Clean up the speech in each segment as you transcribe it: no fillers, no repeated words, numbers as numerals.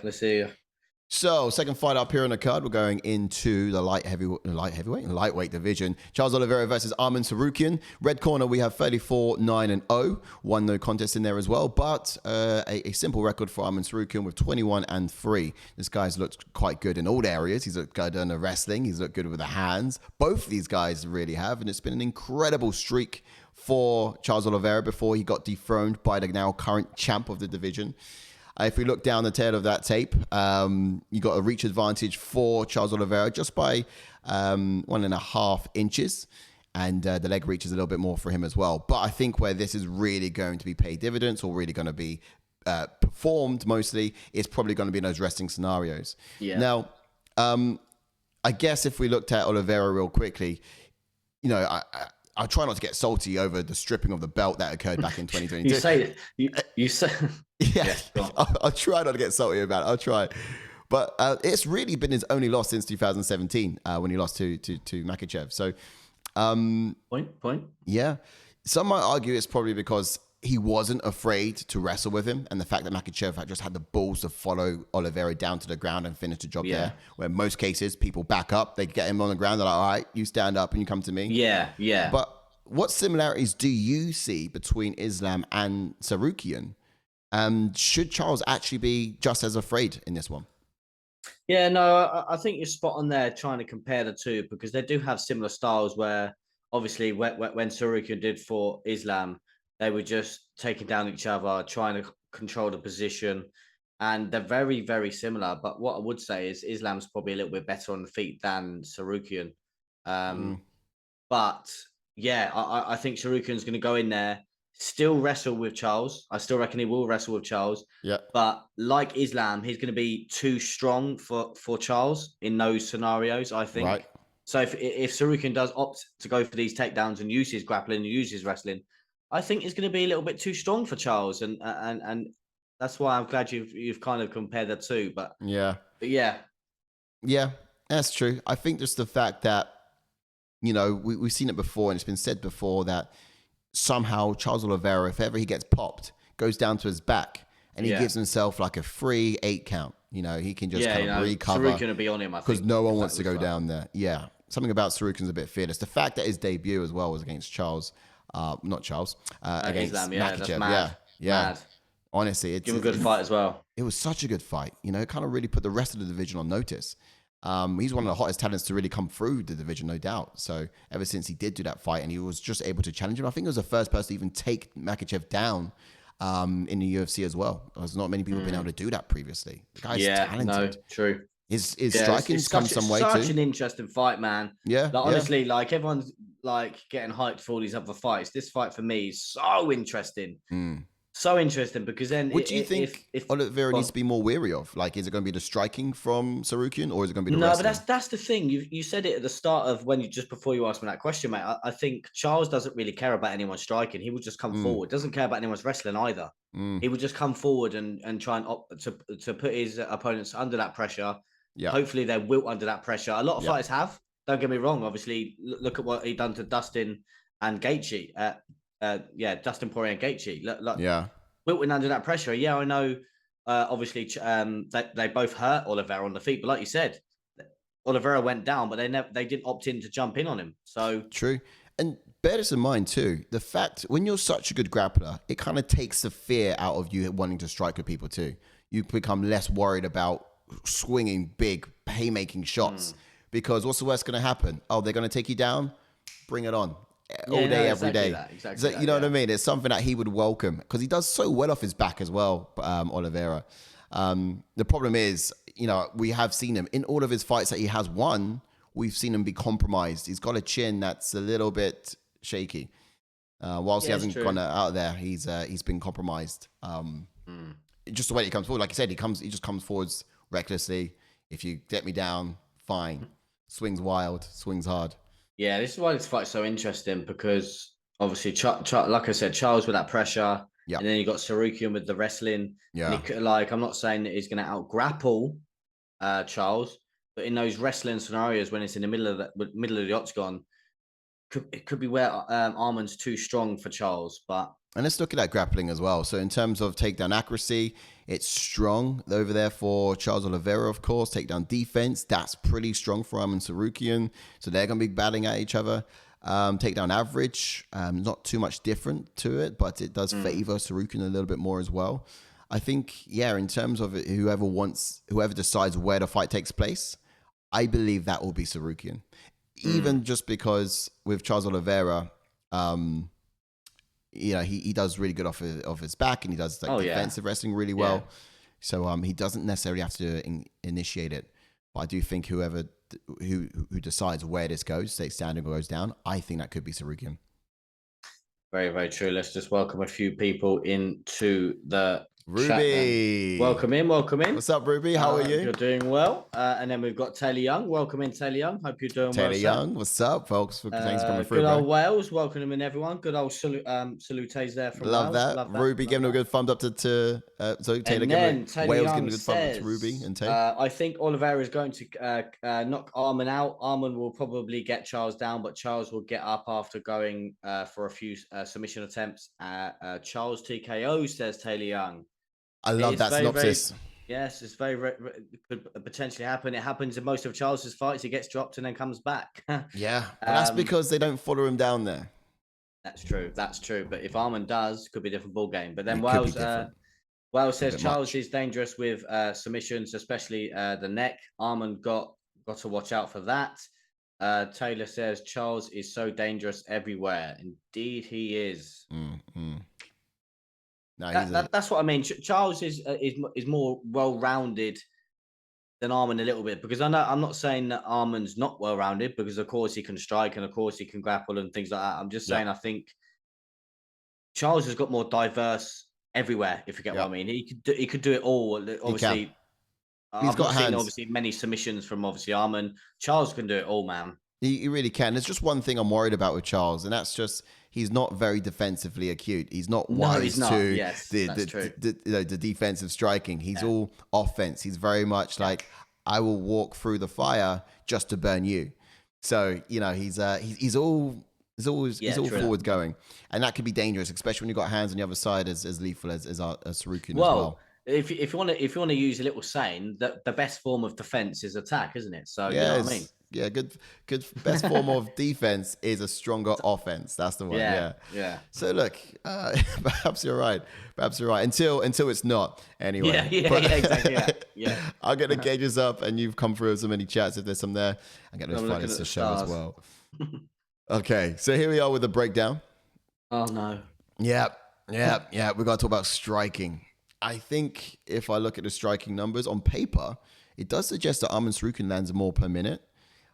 Let's see. So, second fight up here on the card, we're going into the lightweight division. Charles Oliveira versus Arman Tsarukyan. Red corner, we have 34-9-0. One no contest in there as well, but a simple record for Arman Tsarukyan with 21-3. This guy's looked quite good in all areas. He's looked good in the wrestling. He's looked good with the hands. Both of these guys really have, and it's been an incredible streak for Charles Oliveira before he got dethroned by the now current champ of the division. If we look down the tail of that tape, you got a reach advantage for Charles Oliveira just by 1.5 inches. And the leg reach is a little bit more for him as well. But I think where this is really going to be paid dividends or really going to be performed mostly is probably going to be in those wrestling scenarios. Yeah. Now, I guess if we looked at Oliveira real quickly, I'll try not to get salty over the stripping of the belt that occurred back in 2022. You say. Yeah, I'll try not to get salty about it. I'll try. But it's really been his only loss since 2017 when he lost to Makhachev. So, Point. Yeah. Some might argue it's probably because he wasn't afraid to wrestle with him, and the fact that Makhachev had just had the balls to follow Oliveira down to the ground and finish the job there. Where in most cases, people back up, they get him on the ground, they're like, all right, you stand up and you come to me. Yeah. But what similarities do you see between Islam and Tsarukyan? Should Charles actually be just as afraid in this one? Yeah, no, I think you're spot on there trying to compare the two because they do have similar styles where obviously when Tsarukyan did for Islam, they were just taking down each other, trying to control the position, and they're very, very similar. But what I would say is Islam's probably a little bit better on the feet than Tsarukyan. But yeah, I think Tsarukyan's going to go in there, still wrestle with Charles. I still reckon he will wrestle with Charles. Yeah. But like Islam, he's going to be too strong for Charles in those scenarios, I think. Right. So if Tsarukyan does opt to go for these takedowns and use his grappling and use his wrestling, I think it's going to be a little bit too strong for Charles. And that's why I'm glad you've kind of compared the two. But yeah. Yeah, that's true. I think just the fact that, we've seen it before and it's been said before that somehow Charles Oliveira, if ever he gets popped, goes down to his back and he gives himself like a free 8 count. He can just kind of recover. Tsarukyan will be on him, I think. Because no one wants to go down there. Yeah. Something about Tsarukyan's a bit fearless. The fact that his debut as well was against Charles, against Islam, Makhachev. That's mad. Yeah. Mad. Honestly, Give him a good fight as well. It was such a good fight. It kind of really put the rest of the division on notice. He's one of the hottest talents to really come through the division, no doubt. So ever since he did do that fight and he was just able to challenge him, I think he was the first person to even take Makhachev down in the UFC as well. There's not many people been able to do that previously. The guy's talented. No, true. His striking's come some way too. Such an interesting fight, man. Yeah. Honestly, everyone's getting hyped for all these other fights. This fight for me is so interesting. So interesting because then what do you think if Oliveira needs to be more wary of? Is it going to be the striking from Tsarukyan or is it going to be the wrestling? But that's the thing. You said it at the start of before you asked me that question, mate. I think Charles doesn't really care about anyone striking. He will just come forward. Doesn't care about anyone's wrestling either. He would just come forward and try and to put his opponents under that pressure. Yeah. Hopefully they wilt under that pressure. A lot of fighters have. Don't get me wrong. Obviously, look at what he done to Dustin and Gaethje. Dustin Poirier and Gaethje. Wilting under that pressure. Yeah, I know. Obviously, they both hurt Oliveira on the feet, but like you said, Oliveira went down, but they didn't opt in to jump in on him. So true. And bear this in mind too, the fact when you're such a good grappler, it kind of takes the fear out of you wanting to strike with people too. You become less worried about swinging big haymaking shots because what's the worst going to happen? Oh, they're going to take you down? Bring it on. All day, every day. Exactly you know what I mean? It's something that he would welcome because he does so well off his back as well, Oliveira. The problem is, we have seen him in all of his fights that he has won. We've seen him be compromised. He's got a chin that's a little bit shaky. Whilst he hasn't gone out there, he's been compromised. Just the way he comes forward, like you said, he just comes forwards recklessly. If you get me down, fine. Swings wild, swings hard. Yeah, this is why this fight's so interesting because obviously, like I said, Charles with that pressure, and then you got Tsarukyan with the wrestling. Yeah, I'm not saying that he's going to out-grapple Charles, but in those wrestling scenarios when it's in the middle of the octagon, it could be where Arman's too strong for Charles. But And let's look at that grappling as well. So in terms of takedown accuracy, it's strong over there for Charles Oliveira, of course. Takedown defense, that's pretty strong for Arman Tsarukyan. So they're going to be battling at each other. Takedown average, not too much different to it, but it does favor Tsarukyan a little bit more as well. I think, yeah, in terms of it, whoever decides where the fight takes place, I believe that will be Tsarukyan. Even just because with Charles Oliveira, he does really good off his back, and he does defensive wrestling really well. Yeah. So he doesn't necessarily have to initiate it. But I do think who decides where this goes, stays standing or goes down, I think that could be Tsarukyan. Very, very true. Let's just welcome a few people into the Ruby. Chat, welcome in. What's up, Ruby? How are you? You're doing well. And then we've got Taylor Young. Welcome in, Taylor Young. Hope you're doing Taylor well. Taylor Young, what's up, folks? Thanks for coming through. Good old Wales. Welcome in, everyone. Good old salutes there from Love Wales. Love that. Ruby giving a good thumbs up to so Taylor giving Wales giving a good thumbs up to Ruby and Taylor. I think Oliveira is going to knock Arman out. Arman will probably get Charles down, but Charles will get up after going for a few submission attempts. Charles TKO, says Taylor Young. I love that synopsis. Yes, it's could potentially happen. It happens in most of Charles's fights. He gets dropped and then comes back. Yeah, but that's because they don't follow him down there. That's true. But if Arman does, could be a different ball game. But then Wales says Charles is dangerous with submissions, especially the neck. Arman got to watch out for that. Taylor says Charles is so dangerous everywhere. Indeed, he is. No, that's what I mean. Charles is more well-rounded than Arman a little bit, because I'm not saying that Arman's not well-rounded, because of course he can strike and of course he can grapple and things like that. I'm just saying I think Charles has got more diverse everywhere, if you get what I mean. He could do it all. Obviously, he's got hands. Obviously many submissions from Arman. Charles can do it all, man. He really can. There's just one thing I'm worried about with Charles, and that's just he's not very defensively acute. He's not wise to the defensive striking. He's all offense. He's very much like, I will walk through the fire just to burn you. So he's all forward going, and that could be dangerous, especially when you've got hands on the other side as lethal as Tsarukyan as well. If you want to use a little saying, that the best form of defense is attack, isn't it? So you know what I mean. Yeah, good. Best form of defense is a stronger offense. That's the one. Yeah. So look, perhaps you're right. Until it's not. Anyway. Yeah, exactly. Yeah. I'll get the gauges up, and you've come through so many chats. If there's some there, I'll get those fighters to show as well. Okay, so here we are with the breakdown. Oh no. Yeah. We got to talk about striking. I think if I look at the striking numbers on paper, it does suggest that Arman Tsarukyan lands more per minute.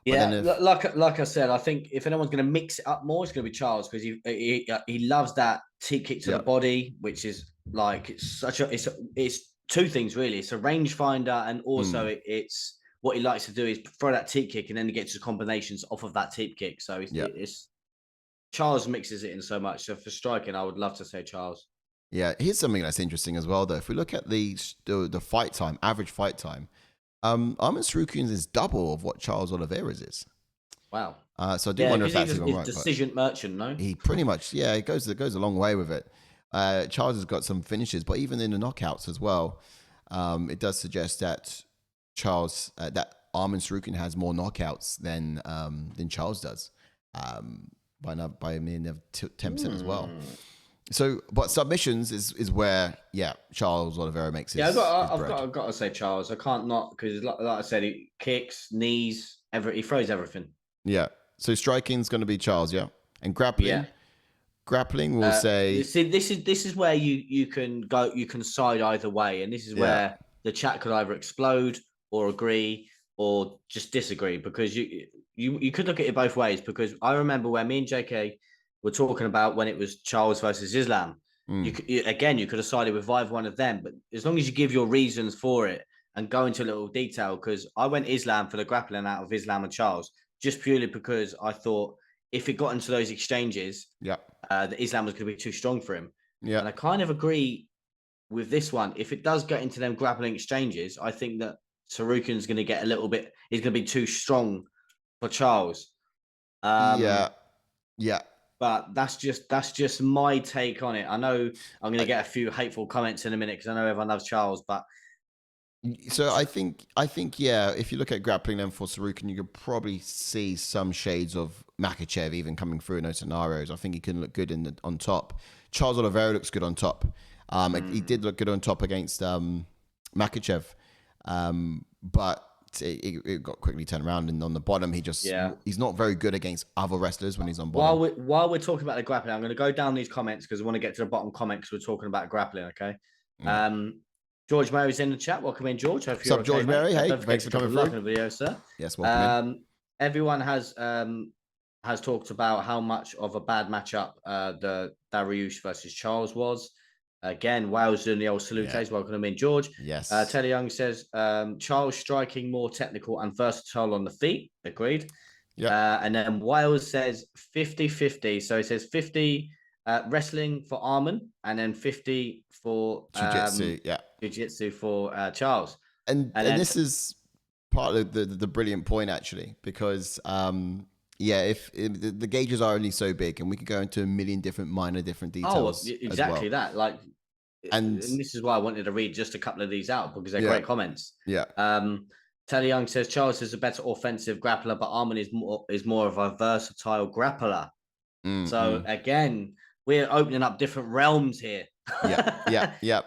Like I said, I think if anyone's going to mix it up more, it's going to be Charles, because he loves that T kick to the body, which is like it's two things really. It's a rangefinder, and also it's what he likes to do is throw that T kick, and then he gets his combinations off of that T kick. So it's Charles mixes it in so much. So for striking, I would love to say Charles. Yeah, here's something that's interesting as well, though. If we look at the fight time, average fight time, Arman Tsarukyan's is double of what Charles Oliveira's is. Wow. So I do wonder if that's even right. Decision merchant, no? He pretty much, it goes a long way with it. Charles has got some finishes, but even in the knockouts as well, it does suggest that that Arman Tsarukyan has more knockouts than Charles does, by a mere 10% as well. So, but submissions is where, Charles Oliveira makes his. I've got to say Charles. I can't not, because like I said, he kicks, knees, he throws everything. Yeah. So striking's going to be Charles, and grappling. Yeah. Grappling, we'll say. See, this is where you can go. You can side either way, and this is where the chat could either explode or agree or just disagree, because you could look at it both ways. Because I remember when me and JK were talking about when it was Charles versus Islam. You could have sided with either one of them, but as long as you give your reasons for it and go into a little detail, because I went Islam for the grappling out of Islam and Charles, just purely because I thought if it got into those exchanges, that Islam was going to be too strong for him. Yeah, and I kind of agree with this one. If it does get into them grappling exchanges, I think that Tsarukyan's going to get a little bit. He's going to be too strong for Charles. But that's just my take on it. I know I'm going to get a few hateful comments in a minute because I know everyone loves Charles, but so I think yeah, if you look at grappling then for Tsarukyan, you could probably see some shades of Makhachev even coming through in those scenarios. I think he can look good on top. Charles Oliveira looks good on top. He did look good on top against Makhachev, but it got quickly turned around, and on the bottom he's not very good against other wrestlers when he's on bottom. While we're talking about the grappling, I'm going to go down these comments because I want to get to the bottom comment because we're talking about grappling. Okay. Yeah. George Mary's in the chat. Welcome in, George. Hope you're What's up, George Mary? Hey, thanks for coming through. In the video, sir. Yes, welcome in. Everyone has talked about how much of a bad matchup the Dariush versus Charles was. Again, Wales doing the old salutes. Yeah. Welcome in, George. Yes. Telly Young says Charles striking more technical and versatile on the feet. Agreed. Yeah. And then Wales says 50-50. So he says 50 wrestling for Arman and then 50 for jiu-jitsu. Jiu-jitsu for Charles. And this is part of the brilliant point, actually, because if the gauges are only so big, and we could go into a million different minor different details. Oh, exactly that. Like, and this is why I wanted to read just a couple of these out because they're great comments. Yeah. Telly Young says Charles is a better offensive grappler, but Arman is more of a versatile grappler. So again, we're opening up different realms here. Yeah.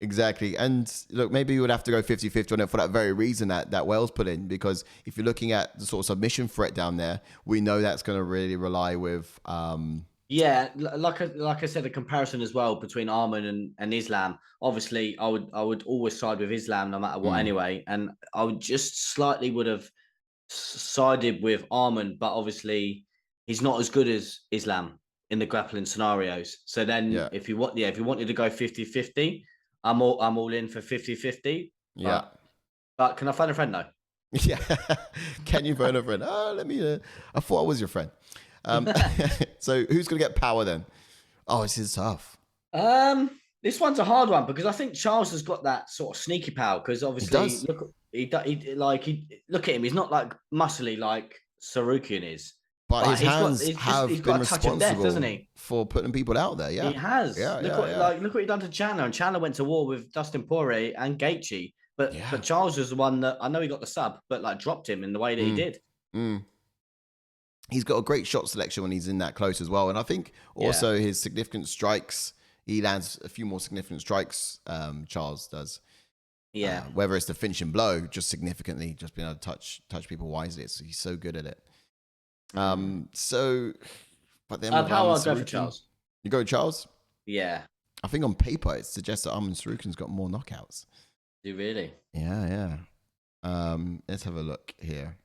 Exactly. And look, maybe you would have to go 50-50 on it for that very reason that Wales put in, because if you're looking at the sort of submission threat down there, we know that's going to really rely with like I said, a comparison as well between Arman and Islam. Obviously, I would always side with Islam no matter what anyway, and I would would have sided with Arman, but obviously he's not as good as Islam in the grappling scenarios. So then if you wanted to go 50-50, I'm all in for 50-50. Yeah. But can I phone a friend though? Yeah. Can you phone a friend? Let me I thought I was your friend. So who's gonna get power then? Oh, this is tough. This one's a hard one because I think Charles has got that sort of sneaky power because obviously look at him. He's not like muscly like Tsarukyan is, but his hands have been responsible death, doesn't he? For putting people out there. Yeah, he has. Look what he done to Chandler, and Chandler went to war with Dustin Poirier and Gaethje. But Charles was the one that I know he got the sub, but like dropped him in the way that he did. He's got a great shot selection when he's in that close as well. And I think also his significant strikes, he lands a few more significant strikes, Charles does. Yeah. Whether it's the finishing blow, just significantly, just being able to touch people wisely. He's so good at it. But then how I'll go for Charles. You go with Charles? Yeah. I think on paper, it suggests that Arman Tsarukyan's got more knockouts. Do you really? Yeah. Let's have a look here.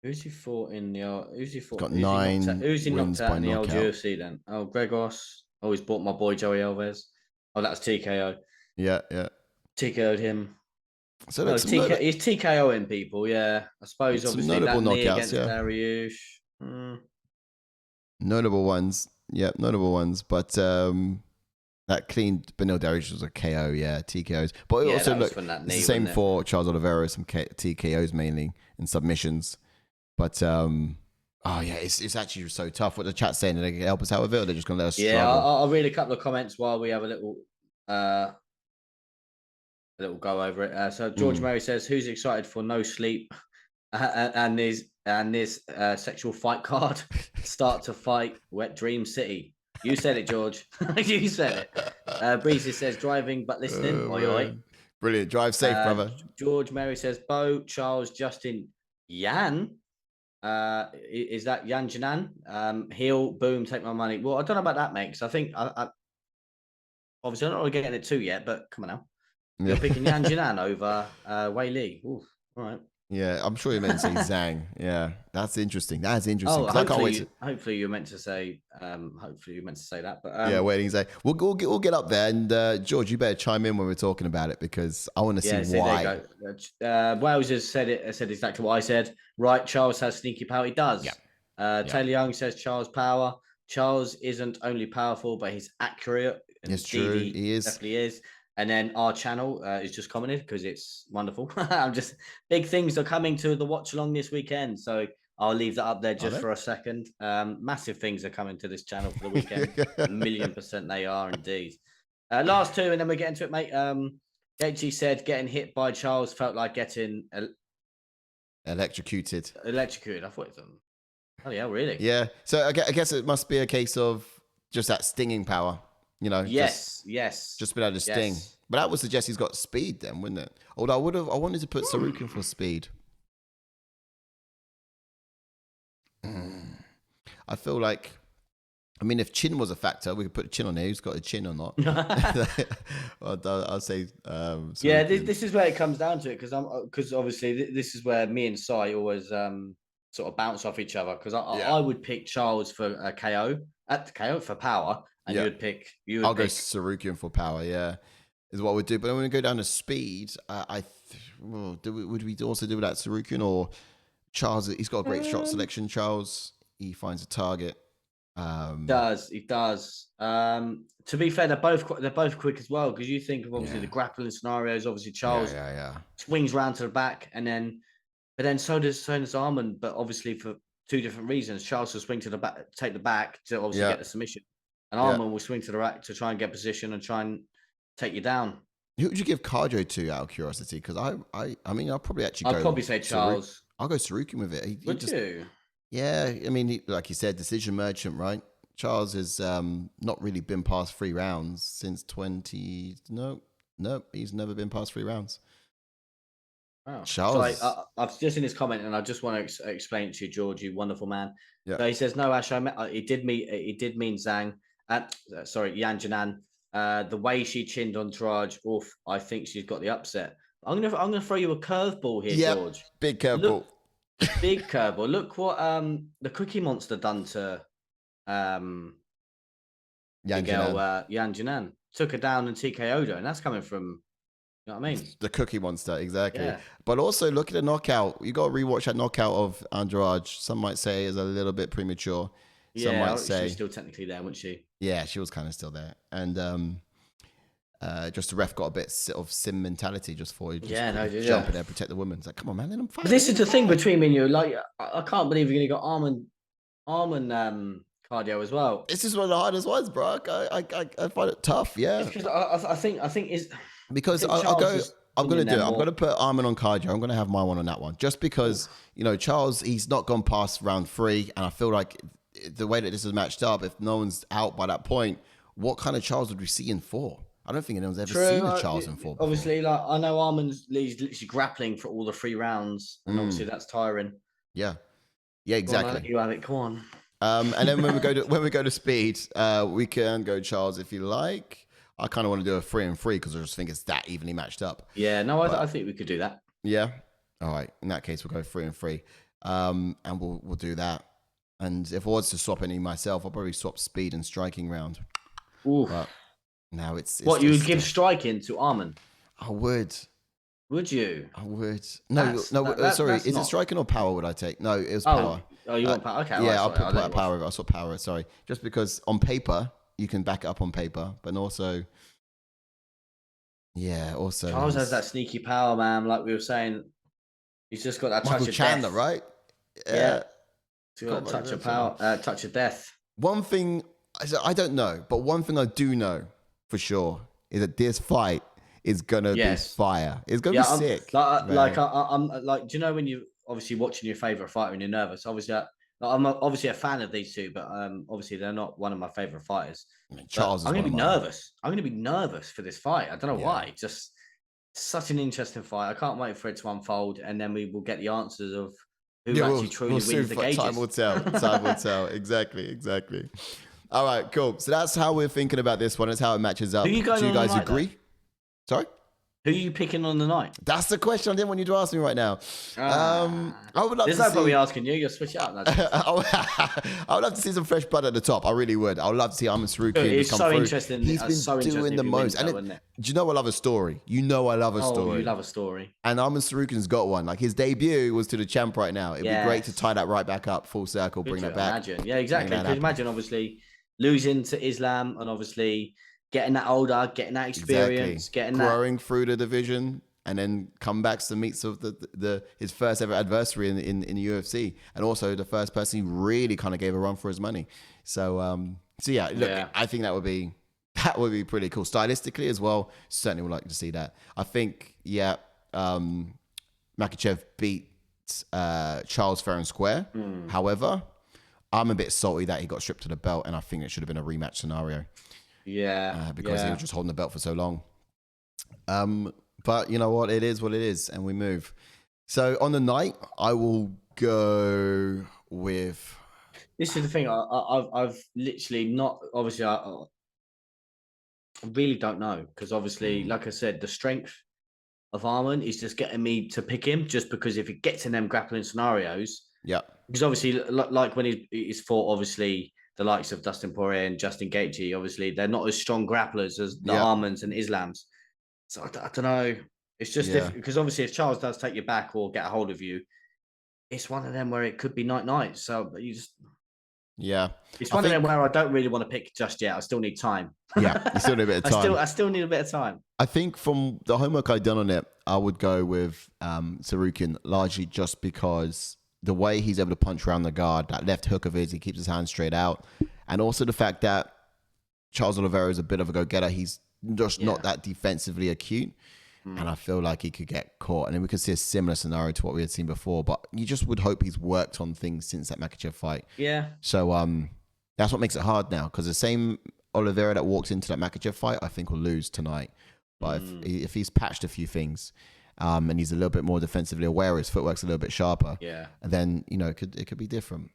Who's he fought in the? Who's he fought? Got 9. Who's he knocked out in the old UFC then? Oh, Gregos. Oh, he's bought my boy Joey Alves. Oh, that's TKO. Yeah. TKO'd him. So he's TKOing people. Yeah, I suppose obviously that knee against Dariush. Notable ones. Yeah, notable ones. But that clean Benil Dariush was a KO. Yeah, TKOs. But also look, it's the same for Charles Oliveira. Some TKOs mainly in submissions. But it's actually so tough. What the chat's saying, are they gonna help us out with it, or they're just gonna let us? Yeah, I'll read a couple of comments while we have a little go over it. So George Murray says, "Who's excited for No Sleep and this sexual fight card? Start to fight Wet Dream City." You said it, George. You said it. Breezy says, "Driving but listening." Oi. Brilliant. Drive safe, brother. George Murray says, "Bo, Charles, Justin, Yan." Is that Yan Janan? Heel, boom, take my money. Well, I don't know about that, mate, because I think I obviously I'm not really getting it too yet, but come on now. You're picking Yan Janan over Wei Li. Oof, all right. Yeah, I'm sure you meant to say Zhang. Yeah, that's interesting. That's interesting. Oh, hopefully you meant to say that. But yeah, waiting to say we'll get up there, and George, you better chime in when we're talking about it because I want to see why. Wales has said exactly what I said. Right, Charles has sneaky power. He does. Yeah. Taylor Young says Charles power. Charles isn't only powerful, but he's accurate. It's true. He is. Definitely is. And then our channel is just commented because it's wonderful. Big things are coming to the watch along this weekend. So I'll leave that up there just for a second. Massive things are coming to this channel for the weekend. 1,000,000% they are indeed. Last two, and then we get into it, mate. Gaethje said getting hit by Charles felt like getting electrocuted. Electrocuted. I thought it was oh yeah, really? Yeah. So I guess it must be a case of just that stinging power. You know. Yes. Just been able to sting. But that would suggest he's got speed then, wouldn't it? Although I wanted to put Tsarukyan for speed. I feel like, I mean, if chin was a factor, we could put chin on here. Who's got a chin or not? I'll say. Yeah, this is where it comes down to it, because obviously this is where me and Sai always sort of bounce off each other, because I would pick Charles for a KO for power, and you would pick. I'll go Tsarukyan for power. Yeah, is what we'd do. But when we go down to speed, would we also do that Tsarukyan or Charles? He's got a great shot selection. Charles, he finds a target. He does. To be fair, they're both quick as well, because you think of obviously the grappling scenarios. Obviously, Charles swings round to the back, but then so does Arman. But obviously for two different reasons. Charles will swing to the back, take the back to obviously get the submission, and Arman will swing to the rack to try and get position and try and take you down. Who would you give cardio to, out of curiosity? Because I mean, I'll probably actually I'd probably say Charles. I'll go Tsarukyan with it. Would you? Yeah, I mean, like you said, decision merchant, right? Charles has not really been past 3 rounds since 20. No, he's never been past 3 rounds. Wow. Charles, so I've just seen his comment, and I just want to explain it to you, George, you wonderful man. Yeah. So he says, "No, Ash, he did mean Zhang. Yan Janan. The way she chinned on Taraj, I think she's got the upset. I'm gonna throw you a curveball here, George. Big curveball." Big curveball. Look what the Cookie Monster done to Yan Janan. Took her down and TKO'd her, and that's coming from, you know what I mean? The Cookie Monster, exactly. Yeah. But also look at the knockout. You got to rewatch that knockout of Andrade. Some might say is a little bit premature. Some might say she was still technically there, wasn't she? Yeah, she was kind of still there, and just the ref got a bit of sim mentality, just for you. Jump in there, protect the woman. It's like, come on, man, let them fight. But this is the thing between me and you. Like, I can't believe you're gonna go Arman cardio as well. This is one of the hardest ones, bro. I find it tough. Yeah, because I think is because I'm gonna do it. I'm gonna put Arman on cardio. I'm gonna have my one on that one, just because Charles, he's not gone past round 3, and I feel like the way that this is matched up, if no one's out by that point, what kind of Charles would we see in 4? I don't think anyone's ever seen a Charles in 4 before. Obviously, like, I know Arman's literally grappling for all the 3 rounds, and obviously that's tiring. Yeah, exactly. You have it. Come on. And then when we go to speed, we can go Charles if you like. I kind of want to do a 3 and 3 because I just think it's that evenly matched up. Yeah, no, I think we could do that. Yeah. All right. In that case, we'll go 3 and 3, and we'll do that. And if I was to swap any myself, I'll probably swap speed and striking round. Ooh. But now it's what you would give striking to Arman. I would. Would you? I would. Sorry. Is it striking or power? Would I take? No, it was power. Oh, you want power? Okay. Yeah, I'll put power. I swap power. Sorry, just because on paper you can back it up on paper, but also. Charles has that sneaky power, man. Like we were saying, he's just got that Michael touch of Chandler, death. Right? Yeah. He's got a touch of power, touch of death. One thing I don't know, but one thing I do know for sure is that this fight is gonna be fire. It's gonna be sick. I'm like, do you know when you obviously watching your favorite fighter and you're nervous? Obviously, I'm obviously a fan of these two, but obviously they're not one of my favorite fighters. Charles, I'm gonna be nervous. I'm gonna be nervous for this fight. I don't know why. Just such an interesting fight. I can't wait for it to unfold, and then we will get the answers of who actually truly wins the gauges. Time will tell. Time will tell. Exactly. All right, cool. So that's how we're thinking about this one. That's how it matches up. Do you guys agree? Sorry? Who are you picking on the night? That's the question I didn't want you to ask me right now. I would love to see... There's no point me asking you. You'll switch it up. I would love to see some fresh blood at the top. I really would. I would love to see Arman Tsarukyan It's come so through. Interesting. He's been doing the most. Do you know I love a story? You know I love a story. You love a story. And Arman Tsarukyan's got one. Like, his debut was to the champ right now. It'd be great to tie that right back up, full circle, bring that back. Imagine. Yeah, exactly. Could imagine, obviously, losing to Islam and obviously getting that older, getting that experience, getting growing through the division. and then comebacks to meet sort of his first ever adversary in the UFC, and also the first person who really kind of gave a run for his money. So yeah, look, I think that would be pretty cool stylistically as well. Certainly would like to see that. I think Makhachev beat Charles fair and square. However, I'm a bit salty that he got stripped to the belt, and I think it should have been a rematch scenario. Because he was just holding the belt for so long. But you know what? It is what it is, and we move. So on the night, I will go with. This is the thing. I've literally not. Obviously, I really don't know, because obviously, like I said, the strength of Arman is just getting me to pick him, just because if it gets in them grappling scenarios. Yeah. Because obviously, like when he's fought, obviously, the likes of Dustin Poirier and Justin Gaethje, obviously, they're not as strong grapplers as the Armans and Islams. So I don't know. It's just different, because obviously, if Charles does take you back or get a hold of you, it's one of them where it could be night. So you just. Yeah. It's one of them where I don't really want to pick just yet. I still need time. Yeah, you still need a bit of time. I still need a bit of time. I think from the homework I've done on it, I would go with Tsarukyan, largely just because the way he's able to punch around the guard, that left hook of his, he keeps his hands straight out. And also the fact that Charles Oliveira is a bit of a go-getter. He's just not that defensively acute. And I feel like he could get caught. And then we could see a similar scenario to what we had seen before. But you just would hope he's worked on things since that Makhachev fight. Yeah. So that's what makes it hard now. Because the same Oliveira that walks into that Makhachev fight, I think will lose tonight. But if he's patched a few things, and he's a little bit more defensively aware, his footwork's a little bit sharper, then, it could be different,